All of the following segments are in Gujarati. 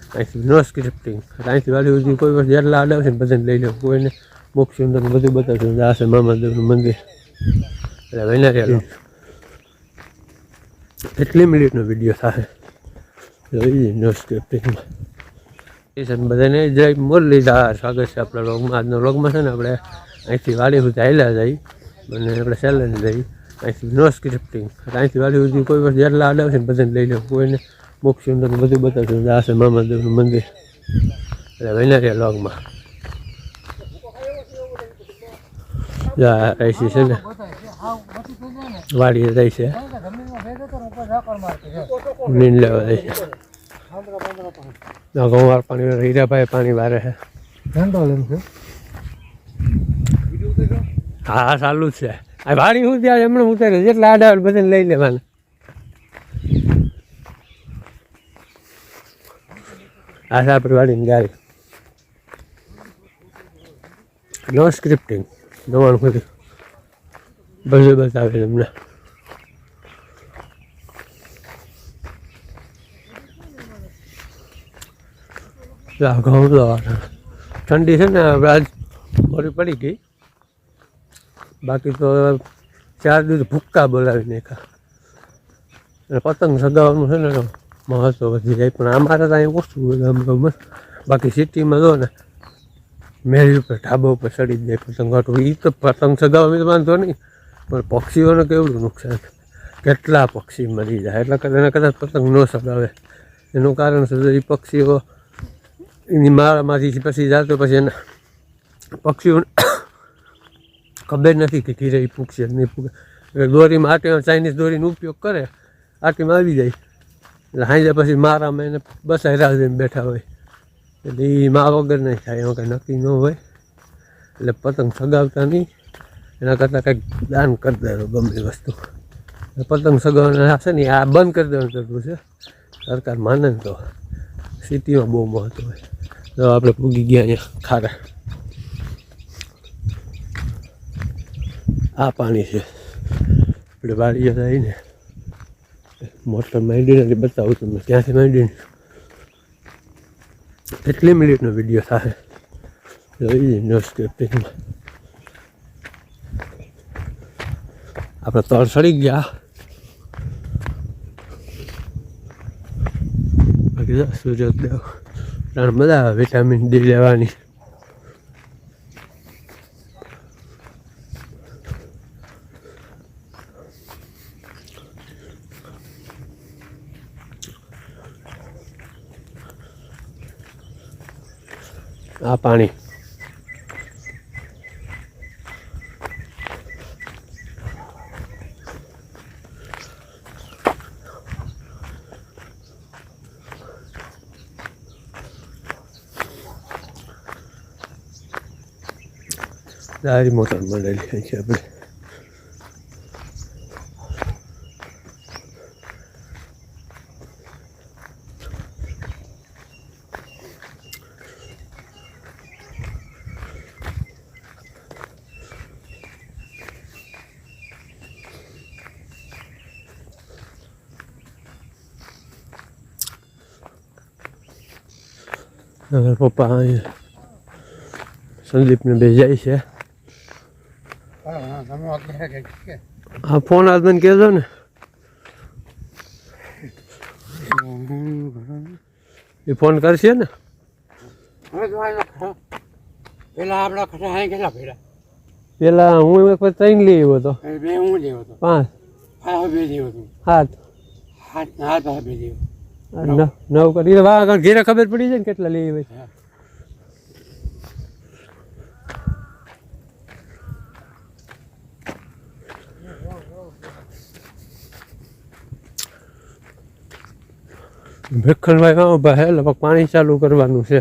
અહીંથી નો સ્ક્રિપ્ટિંગ અહીંથી વાળી સુધી કોઈ વસ્તુ જેટલા આડે આવશે ને બધાને લઈ લેવું કોઈને મોક્ષ અંદર બધું બતાવશું આ છે મામાદેવનું મંદિર એટલે વહેલા રહેલો એટલી મિનિટનો વિડીયો થાય જોઈ નો સ્ક્રિપ્ટિંગમાં એ છે બધાને જય મુરલીધર સ્વાગત છે આપણા વ્લોગમાં આજનો વ્લોગમાં છે ને આપણે અહીંથી વાડી સુધી હાલ્યા જઈ અને આપણે સેલને જઈ અહીંથી નો સ્ક્રિપ્ટિંગ અહીંથી વાળી સુધી કોઈ વસ્તુ જેટલા આડે આવશે ને બધાને લઈ લેવું કોઈને મોક્ષ અંદર બધું બતાવશું આ છે મામાદેવનું મંદિર એટલે વહેલા રહ્યા વ્લોગમાં અહીંથી છે ને વાડીએ જાય છે નીંદ લેવા જાય છે ઘઉંવાર પાણી હીરાભાઈ પાણી વારે છે હા ચાલુ જ છે આ વાડી શું ત્યાં એમણે ઉતારે જેટલા આડા બધાને લઈ લેવાના આ છે આપણી વાડીની ગાડી નો સ્ક્રિપ્ટિંગ નવાનું બધું બધું બતાવે એમને ઘઉં ઠંડી છે ને આજ મોડી પડી ગઈ બાકી તો 4 દિવસ ભૂક્કા બોલાવી નાખ્યા પતંગ સગાવવાનું છે ને મહત્વ વધી જાય પણ અમારે તો અહીં ઓછું ગામમાં બાકી સિટીમાં જો ને મેળી ઉપર ઢાબા ઉપર ચડી જ જાય પતંગ કાઢવું એ તો પતંગ સગાવવામાં વાંધો નહીં પણ પક્ષીઓને કેવડું નુકસાન કેટલા પક્ષી મરી જાય એટલે કદાચ પતંગ ન સગાવે એનું કારણ છે એ પક્ષીઓ એની મારામાંથી પછી જાતો પછી એને પક્ષીઓને ખબર નથી કે ધીરે પૂગશે નહીં પૂગે દોરીમાં આટીમાં ચાઇનીઝ દોરીનો ઉપયોગ કરે આટીમાં આવી જાય એટલે હાંજે પછી મારામાં એને બસાઈ રાહ જોઈને બેઠા હોય એટલે એ મા વગર નહીં થાય એમાં કંઈ નક્કી ન હોય એટલે પતંગ સગાવતા નહીં એના કરતાં કંઈક દાન કરી દેવું ગમે વસ્તુ પતંગ સગાવવાના છે ને આ બંધ કરી દેવાનું જરૂર છે સરકાર માને ને તો સિટીમાં બહુ મહત્વ હોય તો આપણે પૂગી ગયા અહીંયા ખારા આ પાણી છે આપણે વાડીએ જઈને મોટર માંડીને બતાવું તમને ત્યાંથી માંડીને એટલી મિનિટનો વિડીયો થાય જોઈ નો સ્ક્રિપ્ટિંગમાં આપણે તળ સડી ગયા બાકી સૂર્યોદય કારણ મજા આવે વિટામિન ડી લેવાની આ પાણી સારી મોટર મળેલી છે આપણે પપ્પા સંદીપને બે જાય છે હા ફોન હાથમાં કહેજો ને એ ફોન કરશે ને પેલા હું એક વાર 3 લઈ આવ્યો હતો 5 7 9 કરી આગળ ઘેરે ખબર પડી જાય ને કેટલા લઈ આવે ભેખણભાઈ કામ ઉભા છે લગભગ પાણી ચાલુ કરવાનું છે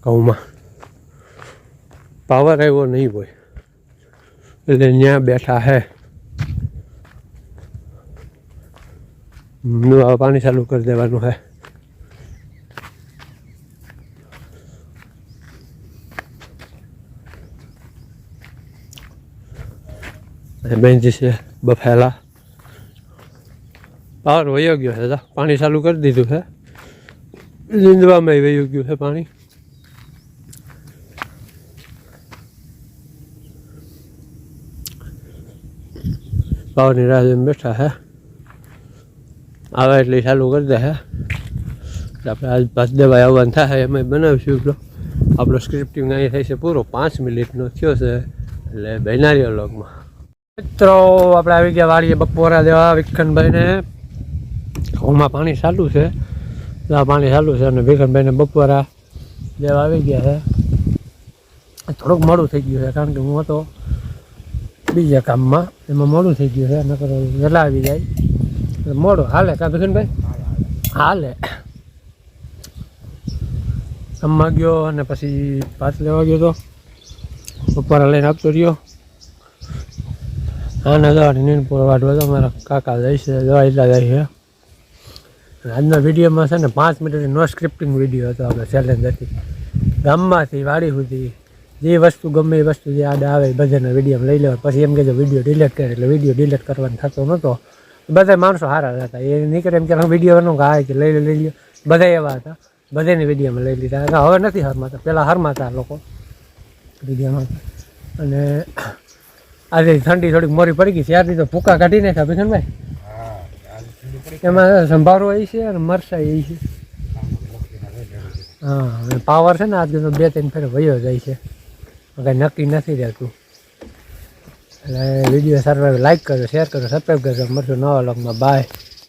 ઘઉંમાં પાવર આવ્યો નહીં હોય એટલે ત્યાં બેઠા હે પાણી ચાલુ કરી દેવાનું હે બેન્ચી છે બફેલા પાવર વયો ગયો છે પાણી ચાલુ કરી દીધું છે નીંદવામાં વહી ગયું છે પાણી. પાવરની રાહ જોઈને બેઠા હે, આવે એટલે ચાલુ કરી દે હે. આપણે આજ ભાત દેવાય આવવાનું થાય એમાં બનાવીશું. તો આપણો સ્ક્રિપ્ટિંગ અહીં થાય છે પૂરો, 5 મિનિટનો થયો છે એટલે બેનારીઓ લોગમાં. મિત્રો આપણે આવી ગયા વાડીએ બપોરા દેવા વિકનભાઈને. ઘઉંમાં પાણી ચાલુ છે, પાણી ચાલુ છે અને વિકનભાઈને બપોરા દેવા આવી ગયા છે. થોડુંક મોડું થઈ ગયું છે કારણ કે હું હતો બીજા કામમાં, એમાં મોડું થઈ ગયું છે. નકર વહેલા આવી જાય મોડું હાલે કા વિકનભાઈ? હાલે. કામમાં ગયો અને પછી પાસ લેવા ગયો તો બપોરા લઈને આપતો રહ્યો. આના દવાની નીંદપુર વાટવા તો મારા કાકા જાય છે, દવા એટલા જાય છે. આજના વિડીયોમાં છે ને 5 મિનિટની નો સ્ક્રિપ્ટિંગ વિડીયો હતો. આપણે ચેલેન્જ હતી ગામમાંથી વાડી સુધી જે વસ્તુ ગમે એ વસ્તુ જે આડે આવે બધાના વિડીયો લઈ લેવા. પછી એમ કે જો વિડીયો ડિલીટ કરે એટલે વિડીયો ડિલીટ કરવાનો થતો નહોતો. બધા માણસો સારા હતા, એ નીકળે એમ કે વિડીયો બનો હા કે લઈ લ્યો. બધા એવા હતા, બધાની વિડીયોમાં લઈ લીધા. હવે નથી હરમાતા, પહેલાં હરમાતા લોકો વિડીયોમાં. અને આજે ઠંડી થોડીક મોરી પડી ગઈ, ત્યારથી તો ભૂકા કાઢી નાખ્યા ભીખનભાઈ. એમાં સંભારો એ છે અને મરચાં એ છે. હા, અને પાવર છે ને આજે તો 2-3 ફેર વયો જાય છે, કંઈ નક્કી નથી રહેતું. એટલે વિડીયો સારો લાઈક કરો, શેર કરો, સબસ્ક્રાઈબ કરજો. મળશું નવા વ્લોગમાં. બાય.